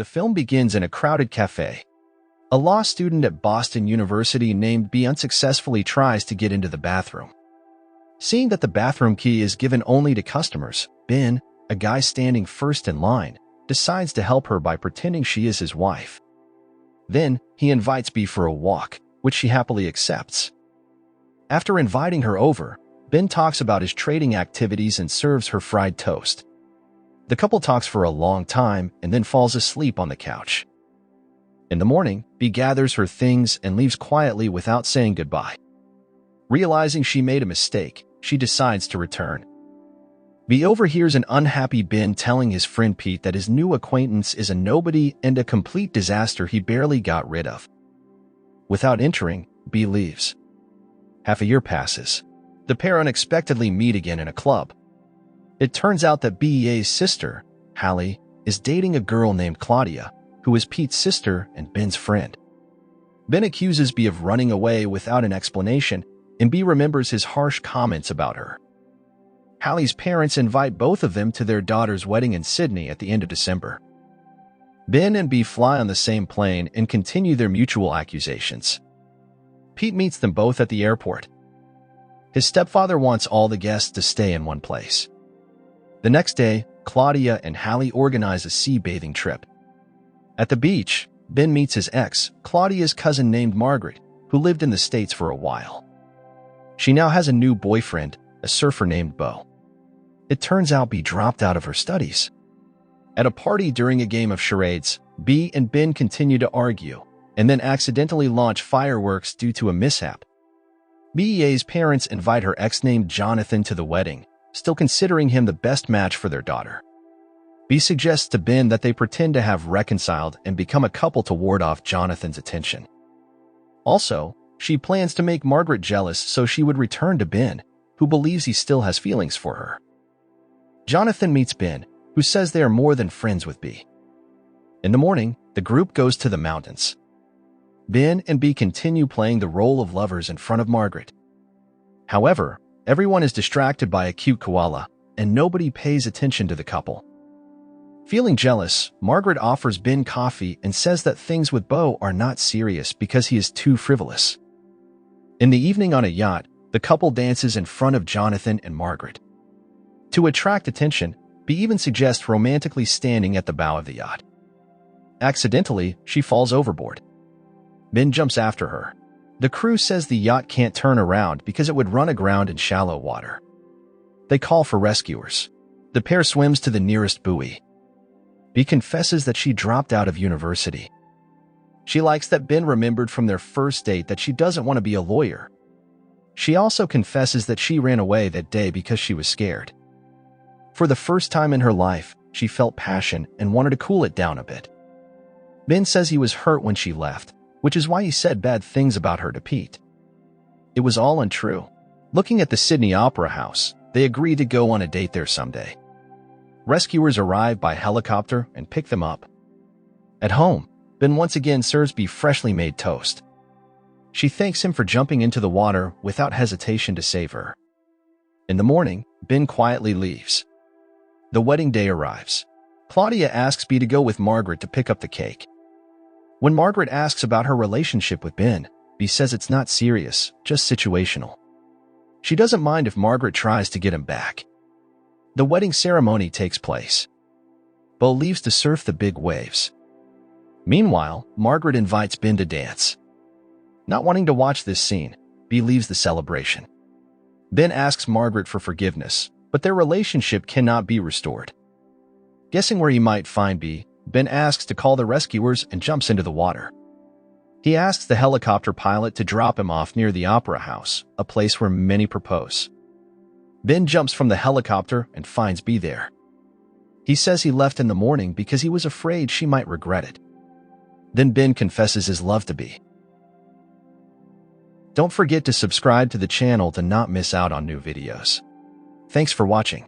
The film begins in a crowded cafe. A law student at Boston University named B unsuccessfully tries to get into the bathroom. Seeing that the bathroom key is given only to customers, Ben, a guy standing first in line, decides to help her by pretending she is his wife. Then, he invites B for a walk, which she happily accepts. After inviting her over, Ben talks about his trading activities and serves her fried toast. The couple talks for a long time and then falls asleep on the couch. In the morning, B gathers her things and leaves quietly without saying goodbye. Realizing she made a mistake, she decides to return. B overhears an unhappy Ben telling his friend Pete that his new acquaintance is a nobody and a complete disaster he barely got rid of. Without entering, B leaves. Half a year passes. The pair unexpectedly meet again in a club. It turns out that Be's sister, Hallie, is dating a girl named Claudia, who is Pete's sister and Ben's friend. Ben accuses B of running away without an explanation, and B remembers his harsh comments about her. Hallie's parents invite both of them to their daughter's wedding in Sydney at the end of December. Ben and B fly on the same plane and continue their mutual accusations. Pete meets them both at the airport. His stepfather wants all the guests to stay in one place. The next day, Claudia and Hallie organize a sea bathing trip. At the beach, Ben meets his ex, Claudia's cousin named Margaret, who lived in the States for a while. She now has a new boyfriend, a surfer named Bo. It turns out B dropped out of her studies. At a party during a game of charades, B and Ben continue to argue, and then accidentally launch fireworks due to a mishap. Be's parents invite her ex named Jonathan to the wedding, still considering him the best match for their daughter. B suggests to Ben that they pretend to have reconciled and become a couple to ward off Jonathan's attention. Also, she plans to make Margaret jealous so she would return to Ben, who believes he still has feelings for her. Jonathan meets Ben, who says they are more than friends with B. In the morning, the group goes to the mountains. Ben and B continue playing the role of lovers in front of Margaret. However, everyone is distracted by a cute koala, and nobody pays attention to the couple. Feeling jealous, Margaret offers Ben coffee and says that things with Bo are not serious because he is too frivolous. In the evening on a yacht, the couple dances in front of Jonathan and Margaret. To attract attention, B even suggests romantically standing at the bow of the yacht. Accidentally, she falls overboard. Ben jumps after her. The crew says the yacht can't turn around because it would run aground in shallow water. They call for rescuers. The pair swims to the nearest buoy. B confesses that she dropped out of university. She likes that Ben remembered from their first date that she doesn't want to be a lawyer. She also confesses that she ran away that day because she was scared. For the first time in her life, she felt passion and wanted to cool it down a bit. Ben says he was hurt when she left, which is why he said bad things about her to Pete. It was all untrue. Looking at the Sydney Opera House, they agree to go on a date there someday. Rescuers arrive by helicopter and pick them up. At home, Ben once again serves B freshly made toast. She thanks him for jumping into the water without hesitation to save her. In the morning, Ben quietly leaves. The wedding day arrives. Claudia asks B to go with Margaret to pick up the cake. When Margaret asks about her relationship with Ben, B says it's not serious, just situational. She doesn't mind if Margaret tries to get him back. The wedding ceremony takes place. Bo leaves to surf the big waves. Meanwhile, Margaret invites Ben to dance. Not wanting to watch this scene, B leaves the celebration. Ben asks Margaret for forgiveness, but their relationship cannot be restored. Guessing where he might find B, Ben asks to call the rescuers and jumps into the water. He asks the helicopter pilot to drop him off near the Opera House, a place where many propose. Ben jumps from the helicopter and finds B there. He says he left in the morning because he was afraid she might regret it. Then Ben confesses his love to B. Don't forget to subscribe to the channel to not miss out on new videos. Thanks for watching.